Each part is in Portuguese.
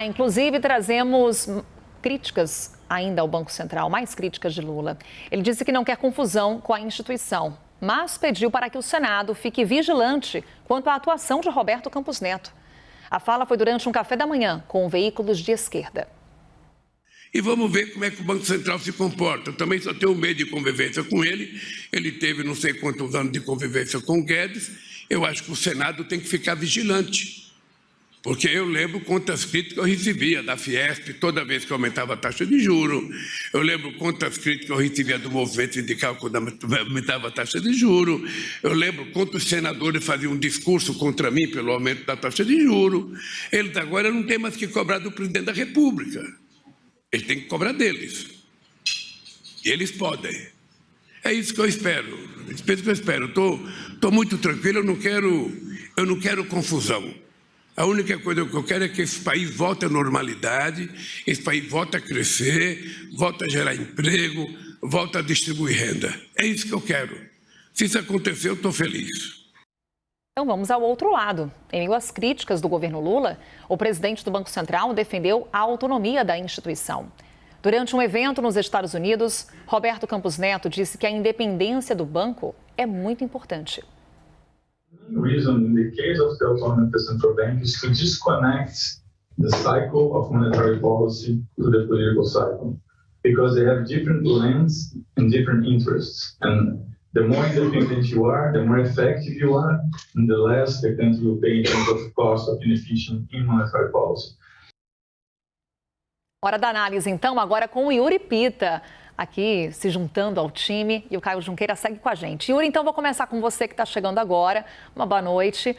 Inclusive, trazemos críticas ainda ao Banco Central, mais críticas de Lula. Ele disse que não quer confusão com a instituição, mas pediu para que o Senado fique vigilante quanto à atuação de Roberto Campos Neto. A fala foi durante um café da manhã com veículos de esquerda. E vamos ver como é que o Banco Central se comporta. Eu também só tenho medo de convivência com ele. Ele teve não sei quantos anos de convivência com o Guedes. Eu acho que o Senado tem que ficar vigilante. Porque eu lembro quantas críticas eu recebia da Fiesp toda vez que aumentava a taxa de juros. Eu lembro quantas críticas eu recebia do movimento sindical quando aumentava a taxa de juros. Eu lembro quantos senadores faziam um discurso contra mim pelo aumento da taxa de juros. Eles agora não têm mais que cobrar do presidente da República. Eles têm que cobrar deles. E eles podem. É isso que eu espero. É isso que eu espero. Estou muito tranquilo, eu não quero confusão. A única coisa que eu quero é que esse país volte à normalidade, esse país volte a crescer, volte a gerar emprego, volte a distribuir renda. É isso que eu quero. Se isso acontecer, eu estou feliz. Então vamos ao outro lado. Em meio às críticas do governo Lula, o presidente do Banco Central defendeu a autonomia da instituição. Durante um evento nos Estados Unidos, Roberto Campos Neto disse que a independência do banco é muito importante. The reason in the case of the autonomy of the central bank is to disconnect the cycle of monetary policy to the political cycle, because they have different lens and different interests. And the more independent you are, the more effective you are, and the less the country will pay in terms of cost of inefficient in monetary policy. Hora da análise, então, agora com o Yuri Pita, aqui se juntando ao time, e o Caio Junqueira segue com a gente. Yuri, então vou começar com você que está chegando agora. Uma boa noite.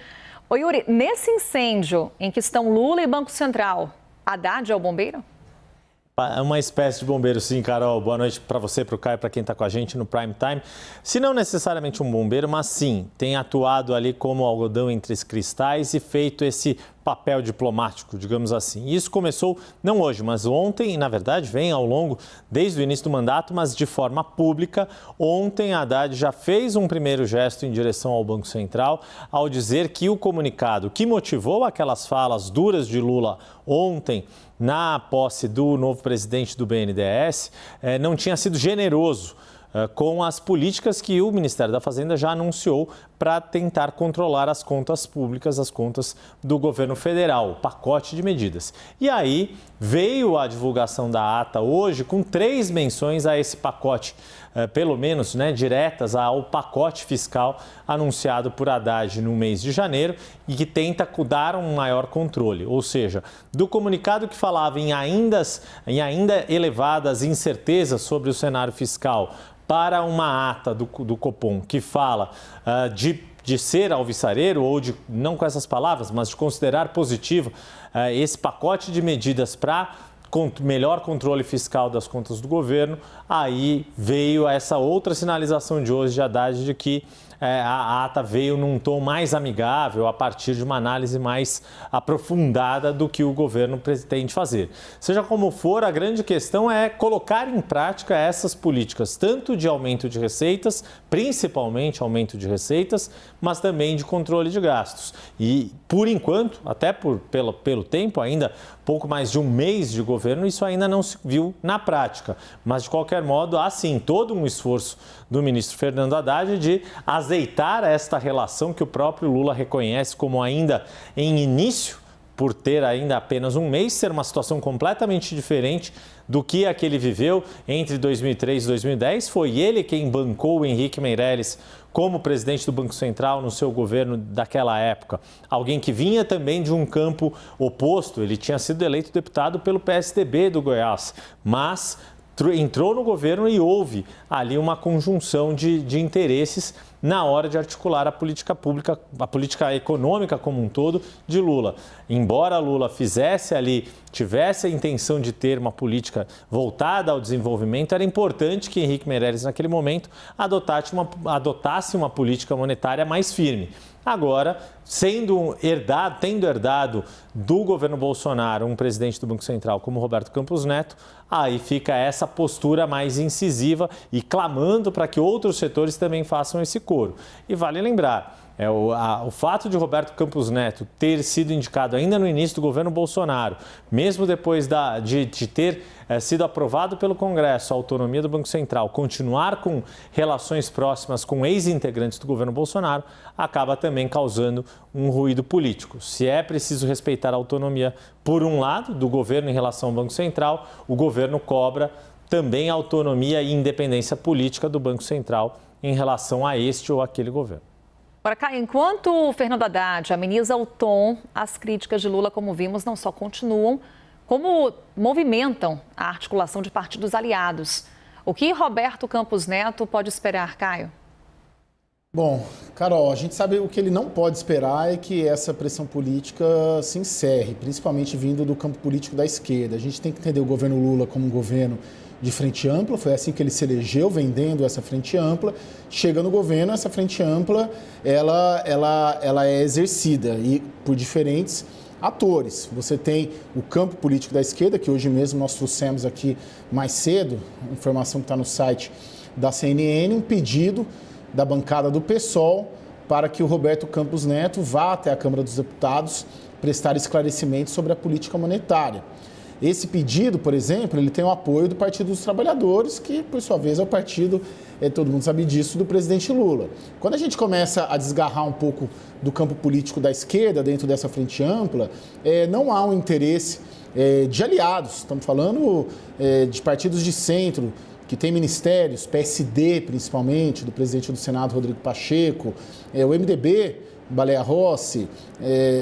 Ô Yuri, nesse incêndio em que estão Lula e Banco Central, Haddad é o bombeiro? É uma espécie de bombeiro, sim, Carol. Boa noite para você, para o Caio, para quem está com a gente no Prime Time. Se não necessariamente um bombeiro, mas sim, tem atuado ali como algodão entre os cristais e feito esse papel diplomático, digamos assim. Isso começou não hoje, mas ontem, e na verdade vem ao longo, desde o início do mandato, mas de forma pública. Ontem, Haddad já fez um primeiro gesto em direção ao Banco Central, ao dizer que o comunicado que motivou aquelas falas duras de Lula ontem, na posse do novo presidente do BNDES, não tinha sido generoso com as políticas que o Ministério da Fazenda já anunciou para tentar controlar as contas públicas, as contas do governo federal, o pacote de medidas. E aí veio a divulgação da ata hoje com 3 menções a esse pacote, pelo menos, diretas ao pacote fiscal anunciado por Haddad no mês de janeiro e que tenta dar um maior controle. Ou seja, do comunicado que falava em ainda elevadas incertezas sobre o cenário fiscal para uma ata do Copom que fala de ser alvissareiro ou de, não com essas palavras, mas de considerar positivo esse pacote de medidas para melhor controle fiscal das contas do governo, aí veio essa outra sinalização de hoje de Haddad de que a ata veio num tom mais amigável a partir de uma análise mais aprofundada do que o governo pretende fazer. Seja como for, a grande questão é colocar em prática essas políticas, tanto de aumento de receitas, principalmente aumento de receitas, mas também de controle de gastos. E, por enquanto, até pelo tempo, ainda pouco mais de um mês de governo, isso ainda não se viu na prática. Mas, de qualquer modo, há sim todo um esforço do ministro Fernando Haddad de azeitar esta relação que o próprio Lula reconhece como ainda em início, por ter ainda apenas um mês, ser uma situação completamente diferente do que a que ele viveu entre 2003 e 2010. Foi ele quem bancou o Henrique Meirelles como presidente do Banco Central no seu governo daquela época. Alguém que vinha também de um campo oposto, ele tinha sido eleito deputado pelo PSDB do Goiás, mas entrou no governo e houve ali uma conjunção de interesses na hora de articular a política pública, a política econômica como um todo de Lula. Embora Lula tivesse a intenção de ter uma política voltada ao desenvolvimento, era importante que Henrique Meirelles, naquele momento, adotasse uma política monetária mais firme. Agora, tendo herdado do governo Bolsonaro um presidente do Banco Central como Roberto Campos Neto, aí fica essa postura mais incisiva e clamando para que outros setores também façam esse coro. E vale lembrar, O fato de Roberto Campos Neto ter sido indicado ainda no início do governo Bolsonaro, mesmo depois de ter sido aprovado pelo Congresso a autonomia do Banco Central, continuar com relações próximas com ex-integrantes do governo Bolsonaro, acaba também causando um ruído político. Se é preciso respeitar a autonomia, por um lado, do governo em relação ao Banco Central, o governo cobra também a autonomia e independência política do Banco Central em relação a este ou aquele governo. Agora, Caio, enquanto o Fernando Haddad ameniza o tom, as críticas de Lula, como vimos, não só continuam, como movimentam a articulação de partidos aliados. O que Roberto Campos Neto pode esperar, Caio? Bom, Carol, a gente sabe o que ele não pode esperar é que essa pressão política se encerre, principalmente vindo do campo político da esquerda. A gente tem que entender o governo Lula como um governo de frente ampla, foi assim que ele se elegeu, vendendo essa frente ampla. Chega no governo, essa frente ampla, ela é exercida e por diferentes atores. Você tem o campo político da esquerda, que hoje mesmo nós trouxemos aqui mais cedo, informação que está no site da CNN, um pedido da bancada do PSOL para que o Roberto Campos Neto vá até a Câmara dos Deputados prestar esclarecimentos sobre a política monetária. Esse pedido, por exemplo, ele tem o apoio do Partido dos Trabalhadores, que, por sua vez, é o partido, todo mundo sabe disso, do presidente Lula. Quando a gente começa a desgarrar um pouco do campo político da esquerda, dentro dessa frente ampla, não há um interesse de aliados. Estamos falando de partidos de centro, que tem ministérios, PSD principalmente, do presidente do Senado, Rodrigo Pacheco, o MDB, Baleia Rossi,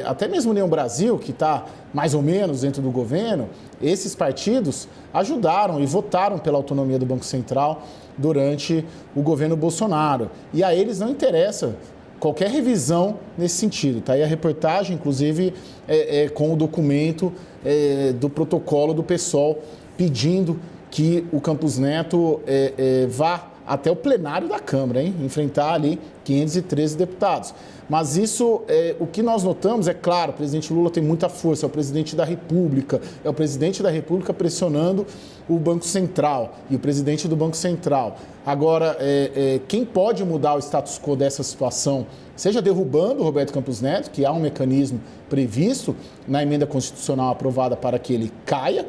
até mesmo o União Brasil, que está mais ou menos dentro do governo, esses partidos ajudaram e votaram pela autonomia do Banco Central durante o governo Bolsonaro. E a eles não interessa qualquer revisão nesse sentido. Está aí a reportagem, inclusive, com o documento do protocolo do PSOL, pedindo que o Campos Neto vá até o plenário da Câmara, enfrentar ali 513 deputados. Mas isso, o que nós notamos, é claro, o presidente Lula tem muita força, é o presidente da República, pressionando o Banco Central e o presidente do Banco Central. Agora, quem pode mudar o status quo dessa situação, seja derrubando o Roberto Campos Neto, que há um mecanismo previsto na emenda constitucional aprovada para que ele caia,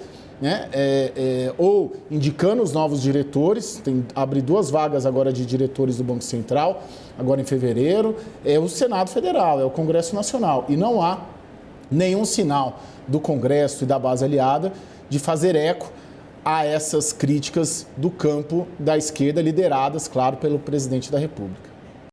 ou indicando os novos diretores, abre 2 vagas agora de diretores do Banco Central, agora em fevereiro, é o Senado Federal, é o Congresso Nacional. E não há nenhum sinal do Congresso e da base aliada de fazer eco a essas críticas do campo da esquerda, lideradas, claro, pelo presidente da República.